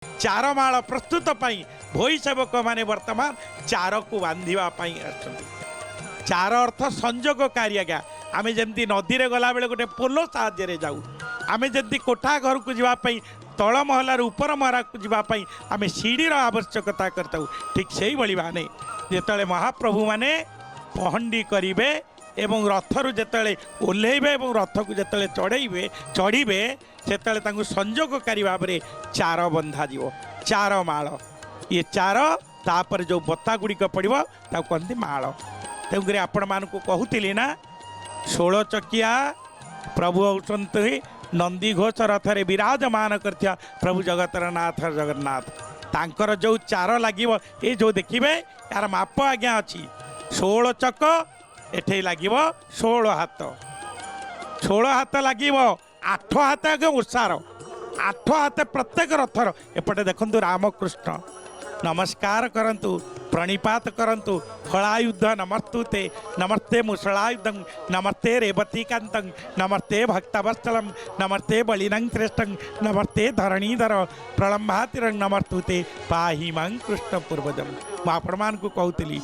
चारमाळ प्रस्तुत भोई सेवक माने वर्तमान चार को बांधिबा चार अर्थ संजोगकारी आज्ञा आम जमी नदी में गला बेले गोटे पोलो साहाय्य जाऊ आम जमी कोठा घर को जावाई तल महलार उपर महला को जावाई आम सीढ़ीर आवश्यकता करता ठीक से भाई माने जिते महाप्रभु माने पहंडी करेंगे एवं रथरु जिते ओह्लैबे और रथ को जिते चढ़े चढ़े से संजोगकारी भाव में चार बंधा जीव चार माल ये चार तापर जो बता गुड़िक पड़ो कहते माल तेणुक आपण मानक कहूली ना 16 चकिया प्रभु होती नंदी घोष रथरे विराजमान कर प्रभु जगतर नाथ जगन्नाथ तांकर जो चार लगे ये जो देखिए यार माप आज्ञा अच्छी 16 चक एठे लगे 16 हाथ 16 हाथ लगे 8 हाथ आगे ओसार 8 हाथ प्रत्येक रथर एपटे देखु रामकृष्ण नमस्कार करंतु प्रणिपात करंतु हलायुद्ध नमस्तुते नमस्ते मुसलायुद्धं नमस्ते रेवतीकांतं नमस्ते भक्तवत्सलं नमस्ते बलिनं श्रेष्ठं नमस्ते धरणीधर प्रलंबातिरं नमस्तुते पाहि मां कृष्ण पूर्वजं मैं आपण को कहूली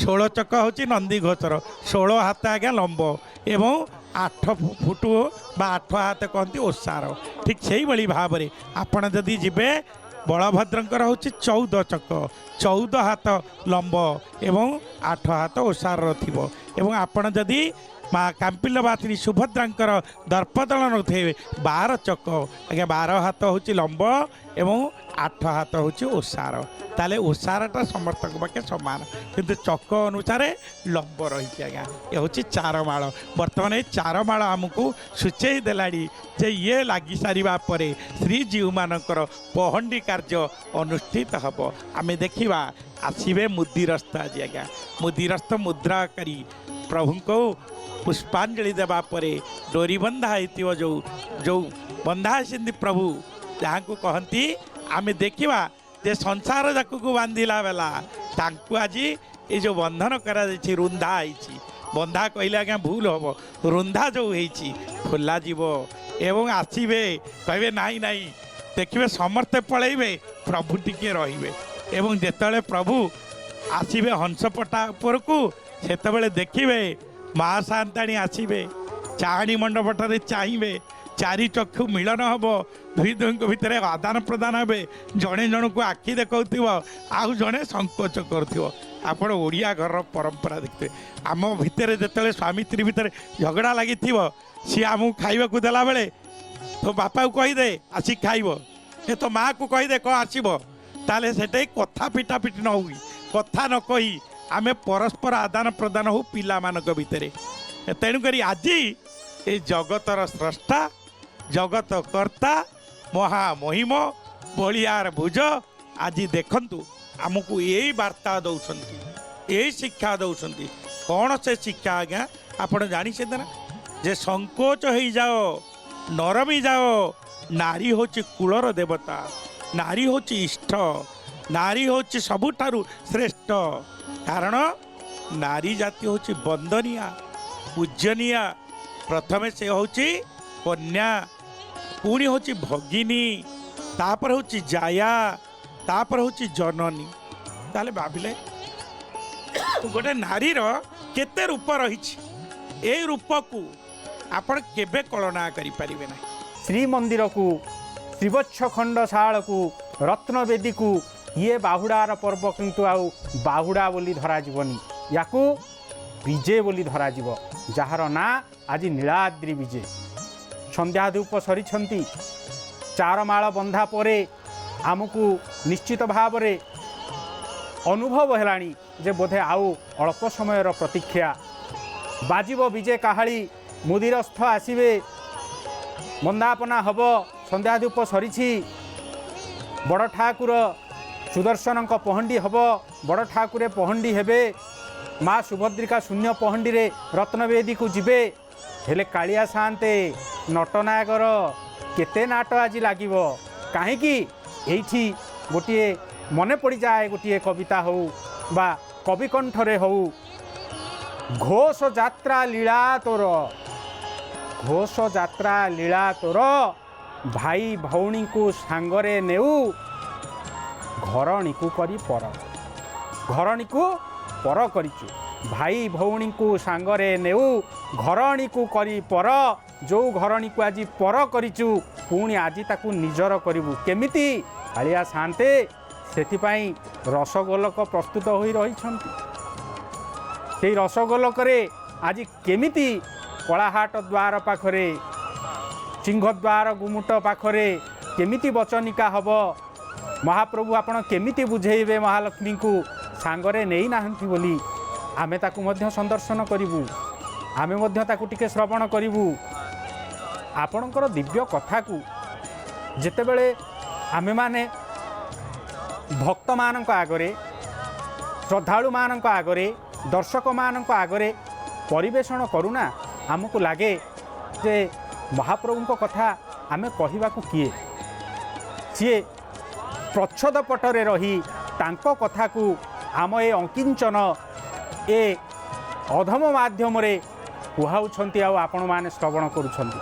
16 चक हूँ नंदी घोषर 16 हाथ आज्ञा लंब एवं 8 फुट बा 8 हाथ कहती ओसार ठीक से भाव में आपण जदि जीवे बलभद्रंकर हूँ 14 चक 14 हाथ लंब एवं 8 हाथ ओसार एवं आपण जदि माँ कांपिल बातिनी सुभद्रांकर दर्पदलन थे 12 चक आज्ञा 12 हाथ हूँ लंब एवं 8 हाथ हूँ ओसार ताले ओसारटा समर्थक पाखे सामान किंतु चक अनुसार लंब रही आज्ञा ये हूँ चार माल बर्तमान ये चार माल आमको सूचई देलाड़ी जे ये लगी सारिबा परे श्रीजीव मानकर पहंडी कार्य अनुष्ठित हम आम देखा आसवे मुदिरस्थ आज आज्ञा मुदिरस्थ मुद्राकारी प्रभु को पुष्पांजलि देवा परे डोरी बंधा हो जो बंधा आसती प्रभु जहाँ को कहती आम देखा जे संसार जाक को बांधिला बेला तांकु आज ये जो बंधन करा रुंधा आई बंधा कहले आज्ञा भूल हम रुंधा जो होती खोला जीव एवं आसवे कहे नाई नाई देखिए समस्ते पलैबे प्रभु टिके रे एवं जिते प्रभु आसवे हंसपटा उपर को से देखिए माँ सांताणी आसवे चाणी मंडपटे चाहिए चारि चक्षु मिलन हम दुई दुई भितर आदान प्रदान हे जड़े जन को आखि देखा आउ जड़े संकोच कर ओडिया घर परंपरा देखते आम भितर जिते स्वामी स्त्री भितर झगड़ा लगी सी आमको खाइबा को देला बेले तो बापा को कहीदे आसिक खाइब ए तो माँ को कहीदे कौन आसब ताले से कथा पिटापिटी न हुई कथा न कही आम परस्पर आदान प्रदान हो पिला मानक भितर तेणुक आज ये जगतर स्रष्टा जगत कर्ता महामहिम बलियार भुज आज देखंतु आमको यही वार्ता दौरान यही शिक्षा दौरान कौन से शिक्षा आज्ञा आपण जानी ना जे संकोच हो जाओ नरमी जाओ नारी होची कुलर देवता नारी होची इष्ट नारी होची सबुठारु श्रेष्ठ कारण नारी जाति होची वंदनिया पूजनिया प्रथमे से होची कन्या पुणी होची भगिनी तापर होची जाया तापर होची जननी ताले भाविले गोटे नारीर केते रूप रही ए रूप को आपण केबे कल्पना करि परिबे ना श्रीमंदिर को श्रीवत्स खंडशाल को रत्नवेदी को ये बाहुड़ार पर्व किंतु आउ बाहुड़ा बोली धरा जीवनी याकू विजय बोली धरा जीव जार ना आज नीलाद्री विजय संध्या धूप सरी चार माल बंधा परे आमको निश्चित भाव रे अनुभव हेलाणी जे बोधे आउ अल्प समय प्रतीक्षा बाजिब विजय काहाली मुदिरस्थ आसवे बंदापना हब संध्या धूप सरी बड़ ठाकुर सुदर्शन पहंडी हब बड़ ठाकुरे पहंडी हेबे माँ सुभद्रिका शून्य पहंडी रे रत्नवेदी को जिबे हेले कालिया सान्ते नटनायकर केते नाट आज लागिब कहीं एठी गोटे मने पड़ जाए गोटे कविता हो बा कवि कंठरे हो घोष जात्रा लीला तोर घोष जात्रा लीला तोर भाई भौणी को सांगरे नेऊ ଘରଣୀକୁ କରି ପର। ଘରଣୀକୁ ପର କରିଛୁ, ଭାଇ ଭଉଣୀଙ୍କୁ ସାଙ୍ଗରେ ନେଉ ଘରଣୀକୁ କରି ପର। ଯେଉଁ ଘରଣୀକୁ ଆଜି ପର କରିଛୁ ପୁଣି ଆଜି ତାକୁ ନିଜର କରିବୁ କେମିତି? କାଳିଆ ସାନ୍ତେ ସେଥିପାଇଁ ରସଗୋଲକ ପ୍ରସ୍ତୁତ ହୋଇ ରହିଛନ୍ତି। ସେଇ ରସଗୋଲକରେ ଆଜି କେମିତି କଳାହାଟ ଦ୍ୱାର ପାଖରେ, ସିଂହଦ୍ୱାର ଗୁମୁଟ ପାଖରେ କେମିତି ବଚନିକା ହେବ? ମହାପ୍ରଭୁ ଆପଣ କେମିତି ବୁଝେଇବେ ମହାଲକ୍ଷ୍ମୀଙ୍କୁ ସାଙ୍ଗରେ ନେଇନାହାନ୍ତି ବୋଲି? ଆମେ ତାକୁ ମଧ୍ୟ ସନ୍ଦର୍ଶନ କରିବୁ, ଆମେ ମଧ୍ୟ ତାକୁ ଟିକେ ଶ୍ରବଣ କରିବୁ। ଆପଣଙ୍କର ଦିବ୍ୟ କଥାକୁ ଯେତେବେଳେ ଆମେମାନେ ଭକ୍ତମାନଙ୍କ ଆଗରେ, ଶ୍ରଦ୍ଧାଳୁମାନଙ୍କ ଆଗରେ, ଦର୍ଶକମାନଙ୍କ ଆଗରେ ପରିବେଷଣ କରୁନା, ଆମକୁ ଲାଗେ ଯେ ମହାପ୍ରଭୁଙ୍କ କଥା ଆମେ କହିବାକୁ କିଏ? ସିଏ ପ୍ରଚ୍ଛଦ ପଟରେ ରହି ତାଙ୍କ କଥାକୁ ଆମ ଏ ଅକିଞ୍ଚନ ଏ ଅଧମ ମାଧ୍ୟମରେ କୁହାଉଛନ୍ତି ଆଉ ଆପଣମାନେ ଶ୍ରବଣ କରୁଛନ୍ତି।